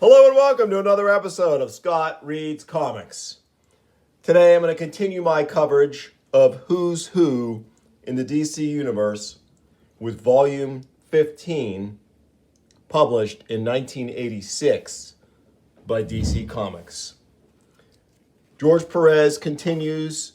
Hello and welcome to another episode of Scott Reads Comics. Today I'm going to continue my coverage of Who's Who in the DC Universe with Volume 15, published in 1986 by DC Comics. George Perez continues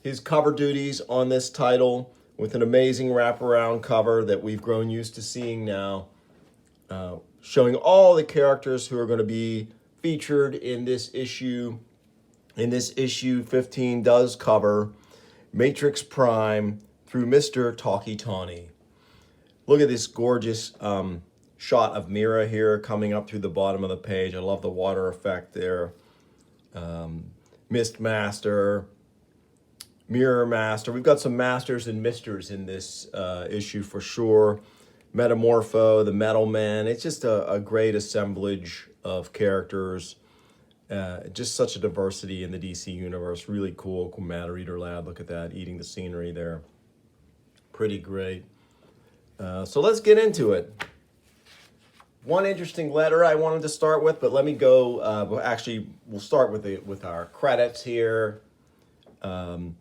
his cover duties on this title with an amazing wraparound cover that we've grown used to seeing now, showing all the characters who are going to be featured in this issue. In this issue, 15 does cover Matrix Prime through Mr. Tawky-Tawny. Look at this gorgeous shot of Mira here coming up through the bottom of the page. I love the water effect there. Mist Master, Mirror Master. We've got some masters and misters in this issue for sure. Metamorpho, the Metal Man. It's just a great assemblage of characters. Just such a diversity in the DC universe. Really cool. Matter Eater Lad, look at that, eating the scenery there. Pretty great. So let's get into it. One interesting letter I wanted to start with, but let me go. Actually, we'll start with our credits here. Robert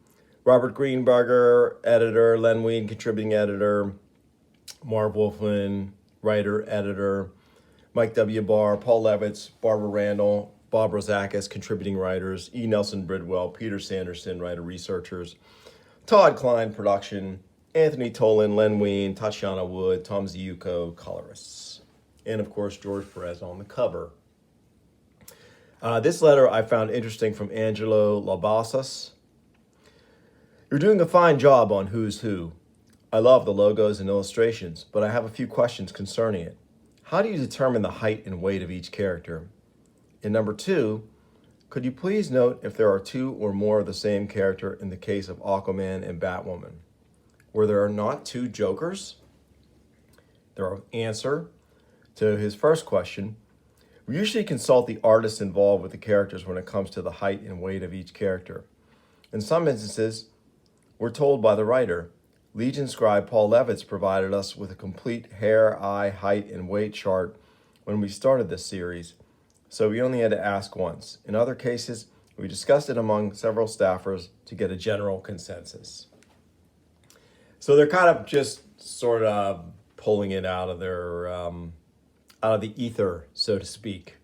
Greenberger, editor. Len Wein, contributing editor. Marv Wolfman, writer, editor. Mike W. Barr, Paul Levitz, Barbara Randall, Bob Rozakis, contributing writers. E. Nelson Bridwell, Peter Sanderson, writer, researchers. Todd Klein, production. Anthony Tolan, Len Wein, Tatiana Wood, Tom Ziuko, colorists. And of course, George Perez on the cover. This letter I found interesting from Angelo Labasas. You're doing a fine job on Who's Who. I love the logos and illustrations, but I have a few questions concerning it. How do you determine the height and weight of each character? And number two, could you please note if there are two or more of the same character in the case of Aquaman and Batwoman? Were there not two Jokers? The answer to his first question, we usually consult the artists involved with the characters when it comes to the height and weight of each character. In some instances, we're told by the writer. Legion scribe Paul Levitz provided us with a complete hair, eye, height, and weight chart when we started this series, so we only had to ask once. In other cases, we discussed it among several staffers to get a general consensus. So they're kind of just sort of pulling it out of their out of the ether, so to speak,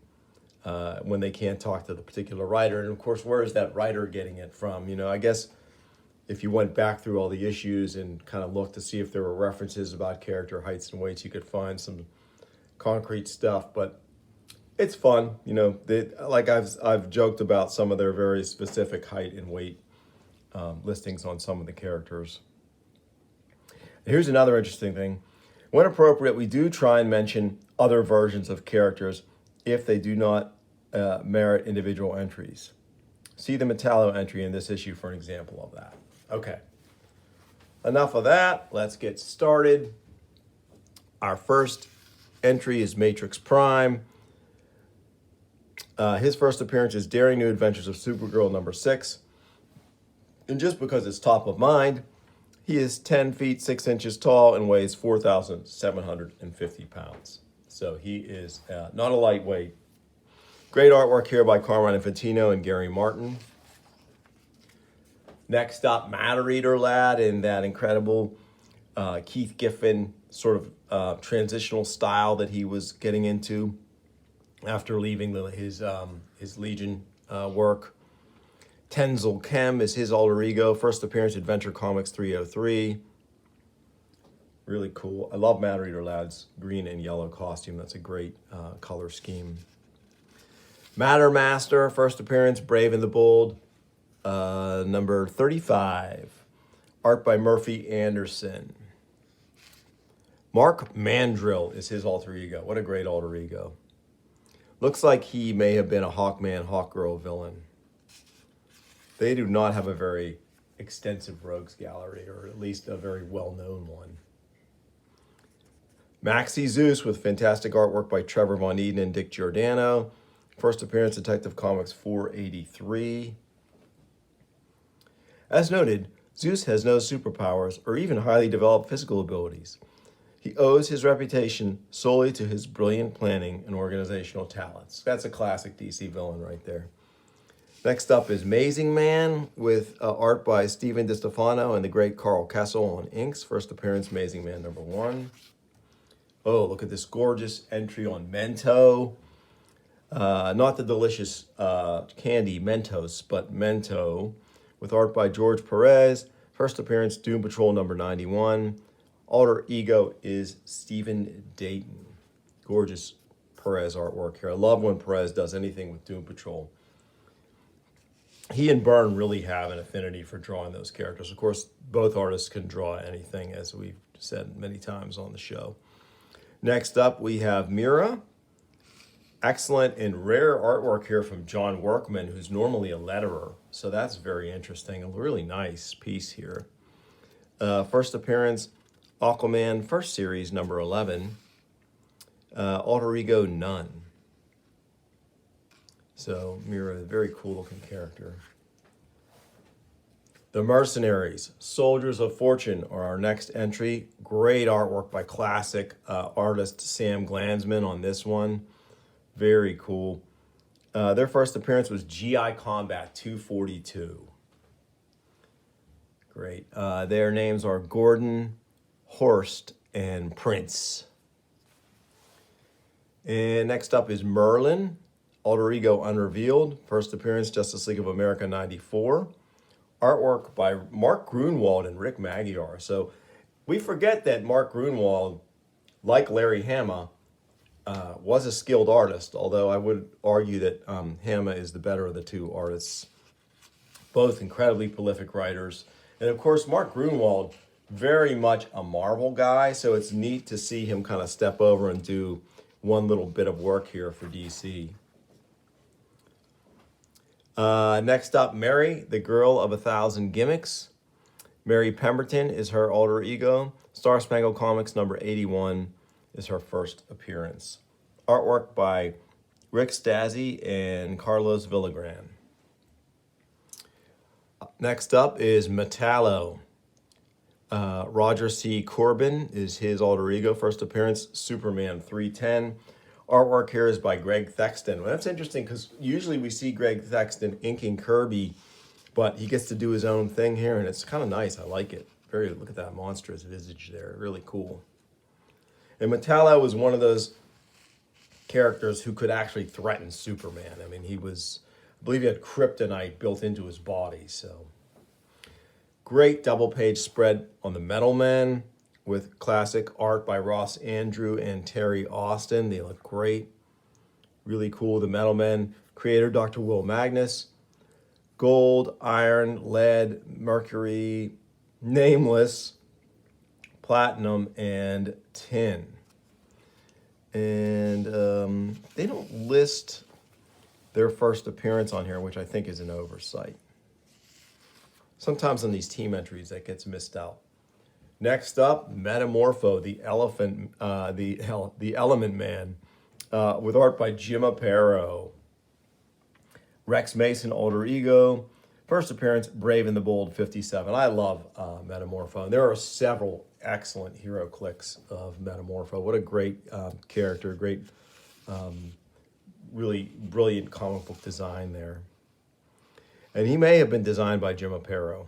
when they can't talk to the particular writer. And of course, where is that writer getting it from? You know, I guess if you went back through all the issues and kind of looked to see if there were references about character heights and weights, you could find some concrete stuff. But it's fun, you know. Like I've joked about some of their very specific height and weight listings on some of the characters. Here's another interesting thing. When appropriate, we do try and mention other versions of characters if they do not merit individual entries. See the Metallo entry in this issue for an example of that. Okay, enough of that. Let's get started. Our first entry is Matrix Prime. His first appearance is Daring New Adventures of Supergirl number 6. And just because it's top of mind, he is 10 feet 6 inches tall and weighs 4,750 pounds. So he is not a lightweight. Great artwork here by Carmine Infantino and Gary Martin. Next up, Matter Eater Lad in that incredible Keith Giffen sort of transitional style that he was getting into after leaving his Legion work. Tenzil Kem is his alter ego. First appearance, Adventure Comics 303. Really cool. I love Matter Eater Lad's green and yellow costume. That's a great color scheme. Matter Master, first appearance, Brave and the Bold, number 35. Art by Murphy Anderson. Mark Mandrill is his alter ego. What a great alter ego. Looks like he may have been a Hawkman, Hawkgirl villain. They do not have a very extensive rogues gallery, or at least a very well-known one. Maxie Zeus with fantastic artwork by Trevor Von Eden and Dick Giordano. First appearance, Detective Comics 483. As noted, Zeus has no superpowers or even highly developed physical abilities. He owes his reputation solely to his brilliant planning and organizational talents. That's a classic DC villain right there. Next up is Amazing Man with art by Stephen DiStefano and the great Carl Kessel on inks. First appearance, Amazing Man #1. Oh, look at this gorgeous entry on Mento. Not the delicious candy Mentos, but Mento with art by George Perez. First appearance, Doom Patrol #91. Alter ego is Stephen Dayton. Gorgeous Perez artwork here. I love when Perez does anything with Doom Patrol. He and Byrne really have an affinity for drawing those characters. Of course, both artists can draw anything, as we've said many times on the show. Next up, we have Mira. Excellent and rare artwork here from John Workman, who's normally a letterer. So that's very interesting. A really nice piece here. First appearance, Aquaman, first series, #11. Alter ego, none. So Mira, very cool looking character. The Mercenaries, Soldiers of Fortune are our next entry. Great artwork by classic artist Sam Glanzman on this one. Very cool. Their first appearance was GI Combat 242. Great. Their names are Gordon, Horst, and Prince. And next up is Merlin, Alter Ego Unrevealed. First appearance, Justice League of America 94. Artwork by Mark Grunwald and Rick Magyar. So we forget that Mark Grunwald, like Larry Hama, was a skilled artist, although I would argue that Hama is the better of the two artists. Both incredibly prolific writers. And of course, Mark Grunwald, very much a Marvel guy, so it's neat to see him kind of step over and do one little bit of work here for DC. Next up, Mary, the Girl of 1,000 Gimmicks. Mary Pemberton is her alter ego. Star Spangled Comics #81 is her first appearance. Artwork by Rick Stazzi and Carlos Villagran. Next up is Metallo. Roger C. Corbin is his alter ego. First appearance, Superman 310. Artwork here is by Greg Thexton. Well, that's interesting because usually we see Greg Thexton inking Kirby, but he gets to do his own thing here, and it's kind of nice. I like it. Look at that monstrous visage there. Really cool. And Metallo was one of those characters who could actually threaten Superman. I mean, I believe he had kryptonite built into his body, so. Great double-page spread on the Metal Men with classic art by Ross Andrew and Terry Austin. They look great. Really cool. The Metal Men, creator Dr. Will Magnus. Gold, iron, lead, mercury, nameless, platinum, and tin. And they don't list their first appearance on here, which I think is an oversight. Sometimes on these team entries, that gets missed out. Next up, Metamorpho, the Element Man, with art by Jim Aparo. Rex Mason, alter ego. First appearance, Brave and the Bold 57. I love Metamorpho. There are several excellent hero clicks of Metamorpho. What a great character, great, really brilliant comic book design there. And he may have been designed by Jim Aparo.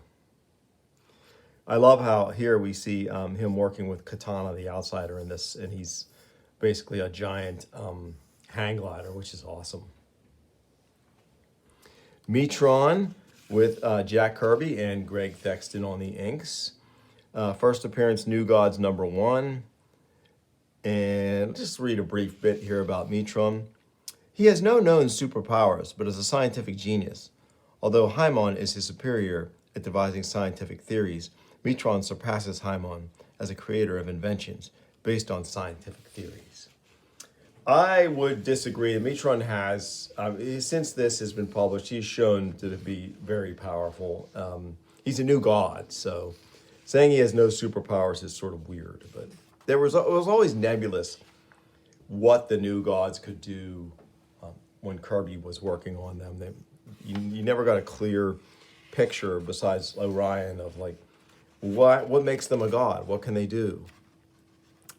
I love how here we see him working with Katana, the Outsider, in this, and he's basically a giant hang glider, which is awesome. Metron with Jack Kirby and Greg Thexton on the inks. First appearance, New Gods #1. And I'll just read a brief bit here about Metron. He has no known superpowers, but is a scientific genius. Although Haimon is his superior at devising scientific theories, Metron surpasses Haimon as a creator of inventions based on scientific theories. I would disagree. Metron has, since this has been published, he's shown to be very powerful. He's a new god, so saying he has no superpowers is sort of weird. But it was always nebulous what the new gods could do when Kirby was working on them. You never got a clear picture besides Orion of like what makes them a god, what can they do.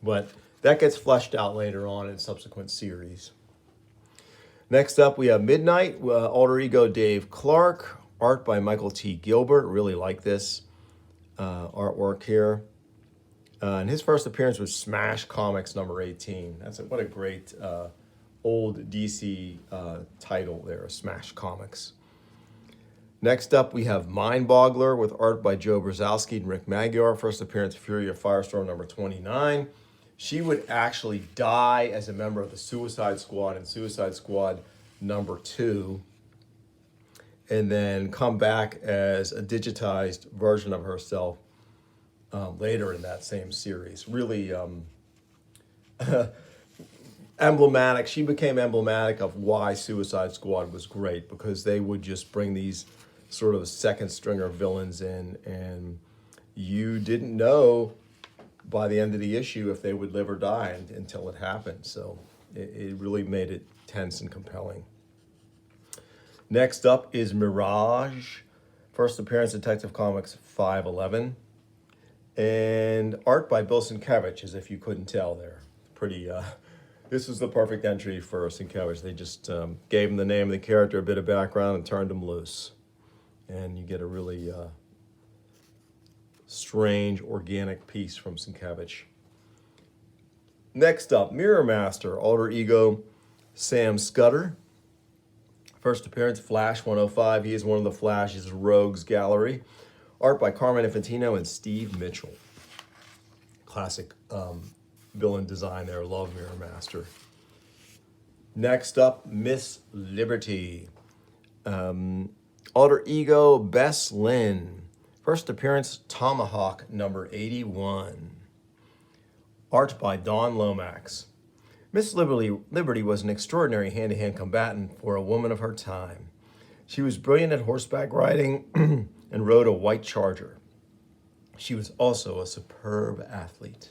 But that gets fleshed out later on in subsequent series. Next up, we have Midnight, Alter Ego Dave Clark, art by Michael T. Gilbert. Really like this artwork here. And his first appearance was Smash Comics number 18. What a great old DC title there, Smash Comics. Next up, we have Mind Boggler with art by Joe Brzezowski and Rick Magyar. First appearance, Fury of Firestorm number 29. She would actually die as a member of the Suicide Squad in Suicide Squad number 2, and then come back as a digitized version of herself later in that same series. Really emblematic. She became emblematic of why Suicide Squad was great, because they would just bring these sort of second stringer villains in, and you didn't know by the end of the issue if they would live or die until it happened. So it really made it tense and compelling. Next up is Mirage. First appearance, Detective Comics 511. And art by Bill Sienkiewicz, as if you couldn't tell there. Pretty, this was the perfect entry for Sienkiewicz. They just gave him the name of the character, a bit of background, and turned him loose. And you get a really strange, organic piece from Sienkiewicz. Next up, Mirror Master, Alter Ego, Sam Scudder. First appearance, Flash 105. He is one of the Flash's rogues gallery. Art by Carmine Infantino and Steve Mitchell. Classic villain design there. Love Mirror Master. Next up, Miss Liberty. Alter Ego, Bess Lynn. First appearance, Tomahawk number 81. Art by Don Lomax. Miss Liberty was an extraordinary hand-to-hand combatant for a woman of her time. She was brilliant at horseback riding and rode a white charger. She was also a superb athlete.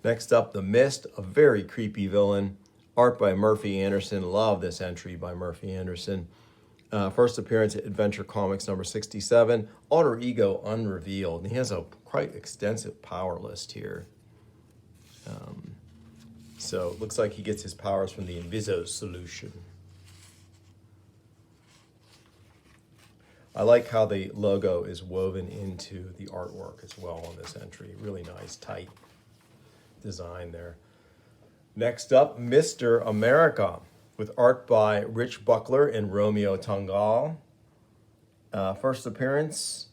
Next up, The Mist, a very creepy villain. Art by Murphy Anderson. Love this entry by Murphy Anderson. First appearance at Adventure Comics number 67. Alter Ego Unrevealed. And he has a quite extensive power list here. So it looks like he gets his powers from the Inviso solution. I like how the logo is woven into the artwork as well on this entry. Really nice, tight design there. Next up, Mr. America, with art by Rich Buckler and Romeo Tangal. First appearance,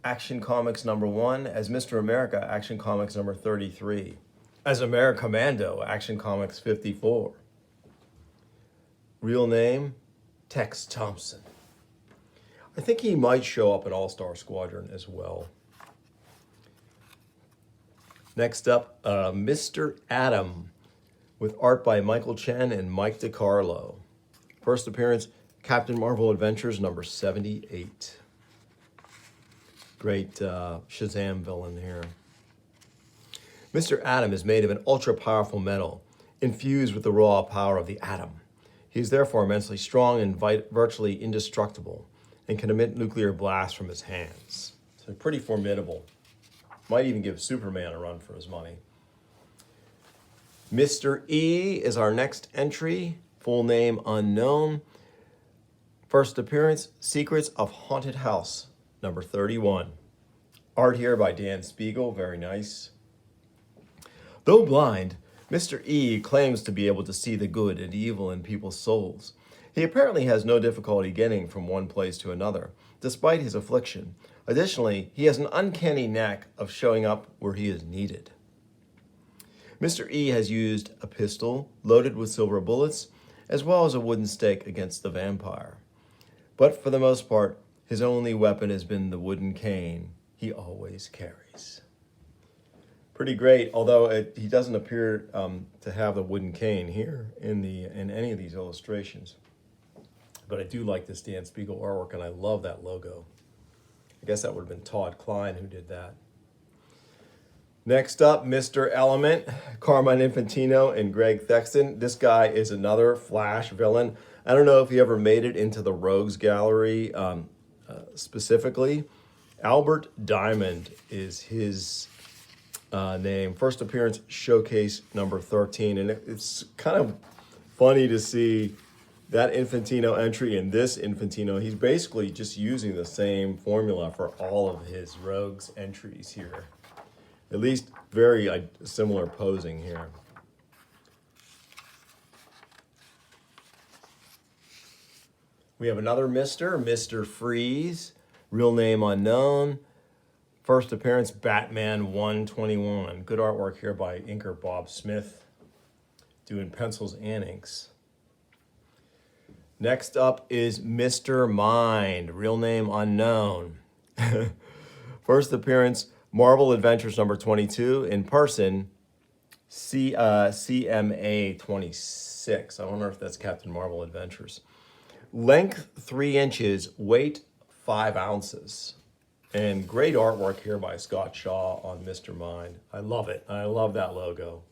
Action Comics number 1 as Mr. America, Action Comics number 33. As Americommando, Action Comics 54. Real name, Tex Thompson. I think he might show up at All-Star Squadron as well. Next up, Mr. Atom, with art by Michael Chen and Mike DiCarlo. First appearance, Captain Marvel Adventures number 78. Great Shazam villain here. Mr. Atom is made of an ultra-powerful metal, infused with the raw power of the atom. He is therefore immensely strong and virtually indestructible, and can emit nuclear blasts from his hands. So pretty formidable. Might even give Superman a run for his money. Mr. E is our next entry, full name unknown. First appearance, Secrets of Haunted House, number 31. Art here by Dan Spiegel, very nice. Though blind, Mr. E claims to be able to see the good and evil in people's souls. He apparently has no difficulty getting from one place to another, despite his affliction. Additionally, he has an uncanny knack of showing up where he is needed. Mr. E has used a pistol loaded with silver bullets, as well as a wooden stake against the vampire. But for the most part, his only weapon has been the wooden cane he always carries. Pretty great, although he doesn't appear to have the wooden cane here in any of these illustrations. But I do like this Dan Spiegel artwork, and I love that logo. I guess that would have been Todd Klein who did that. Next up, Mr. Element, Carmine Infantino and Greg Thexton. This guy is another Flash villain. I don't know if he ever made it into the Rogues Gallery specifically, Albert Diamond is his name. First appearance, Showcase number 13. And it's kind of funny to see that Infantino entry and this Infantino. He's basically just using the same formula for all of his Rogues entries here. At least very similar posing here. We have another Mr. Freeze, real name unknown. First appearance, Batman 121. Good artwork here by inker Bob Smith, doing pencils and inks. Next up is Mr. Mind, real name unknown. First appearance, Marvel Adventures number 22, in person, CMA 26. I wonder if that's Captain Marvel Adventures. Length 3 inches, weight 5 ounces. And great artwork here by Scott Shaw on Mr. Mind. I love it. I love that logo.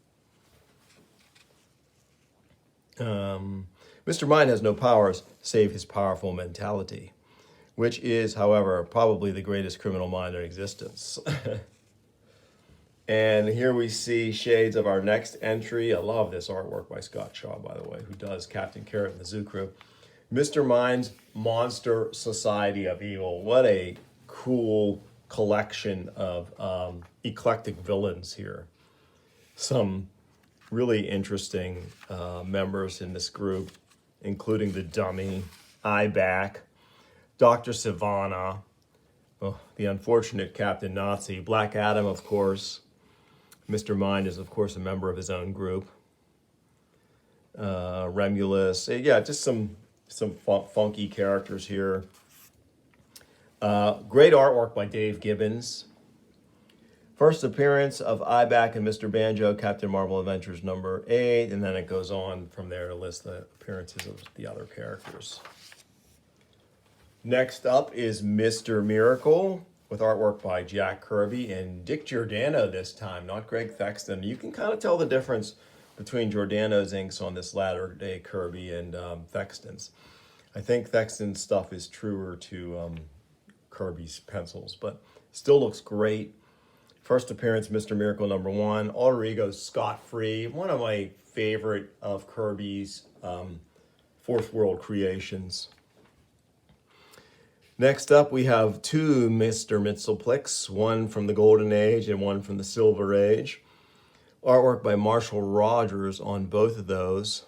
Mr. Mind has no powers save his powerful mentality, which is, however, probably the greatest criminal mind in existence. And here we see shades of our next entry. I love this artwork by Scott Shaw, by the way, who does Captain Carrot and the Zoo Crew. Mr. Mind's Monster Society of Evil. What a cool collection of eclectic villains here. Some really interesting members in this group, including the Dummy, Eyeback, Dr. Sivana, the unfortunate Captain Nazi, Black Adam, of course. Mr. Mind is, of course, a member of his own group. Remulus, yeah, just some funky characters here. Great artwork by Dave Gibbons. First appearance of Eyeback and Mr. Banjo, Captain Marvel Adventures number 8, and then it goes on from there to list the appearances of the other characters. Next up is Mr. Miracle, with artwork by Jack Kirby and Dick Giordano this time, not Greg Thexton. You can kind of tell the difference between Giordano's inks on this latter-day Kirby and Thexton's. I think Thexton's stuff is truer to Kirby's pencils, but still looks great. First appearance, Mr. Miracle number 1. Alter ego, Scott Free, one of my favorite of Kirby's Fourth World creations. Next up, we have 2 Mr. Mxyzptlks, one from the Golden Age and one from the Silver Age. Artwork by Marshall Rogers on both of those.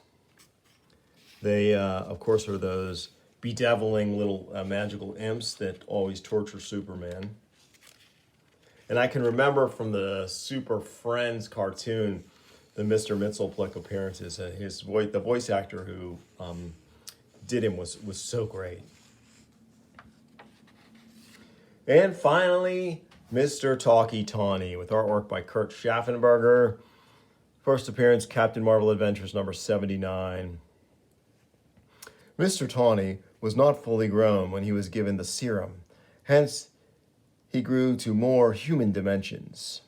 They, of course, are those bedeviling little magical imps that always torture Superman. And I can remember from the Super Friends cartoon, the Mr. Mxyzptlk appearances. The voice actor who did him was so great. And finally, Mr. Talkie Tawny, with artwork by Kurt Schaffenberger. First appearance, Captain Marvel Adventures number 79. Mr. Tawny was not fully grown when he was given the serum. Hence, he grew to more human dimensions.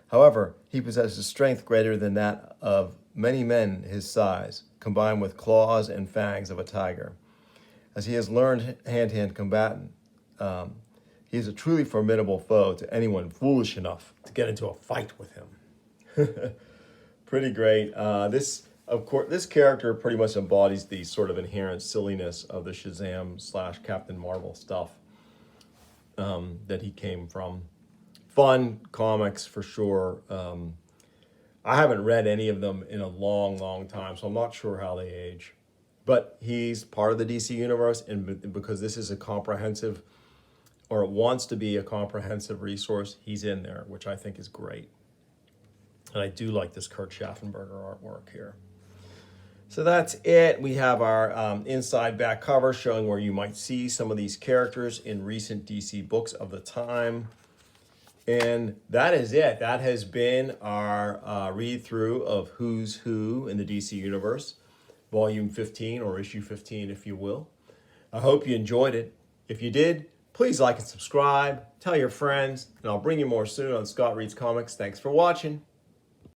However, he possesses strength greater than that of many men his size, combined with claws and fangs of a tiger. As he has learned hand-to-hand combatant, he is a truly formidable foe to anyone foolish enough to get into a fight with him. Pretty great. This character pretty much embodies the sort of inherent silliness of the Shazam / Captain Marvel stuff that he came from. Fun comics for sure. I haven't read any of them in a long time, so I'm not sure how they age. But he's part of the DC universe, and because this is a comprehensive, or it wants to be a comprehensive resource, he's in there, which I think is great. And I do like this Kurt Schaffenberger artwork here. So that's it. We have our inside back cover showing where you might see some of these characters in recent DC books of the time. And that is it. That has been our read-through of Who's Who in the DC Universe, Volume 15, or Issue 15, if you will. I hope you enjoyed it. If you did, please like and subscribe, tell your friends, and I'll bring you more soon on Scott Reads Comics. Thanks for watching.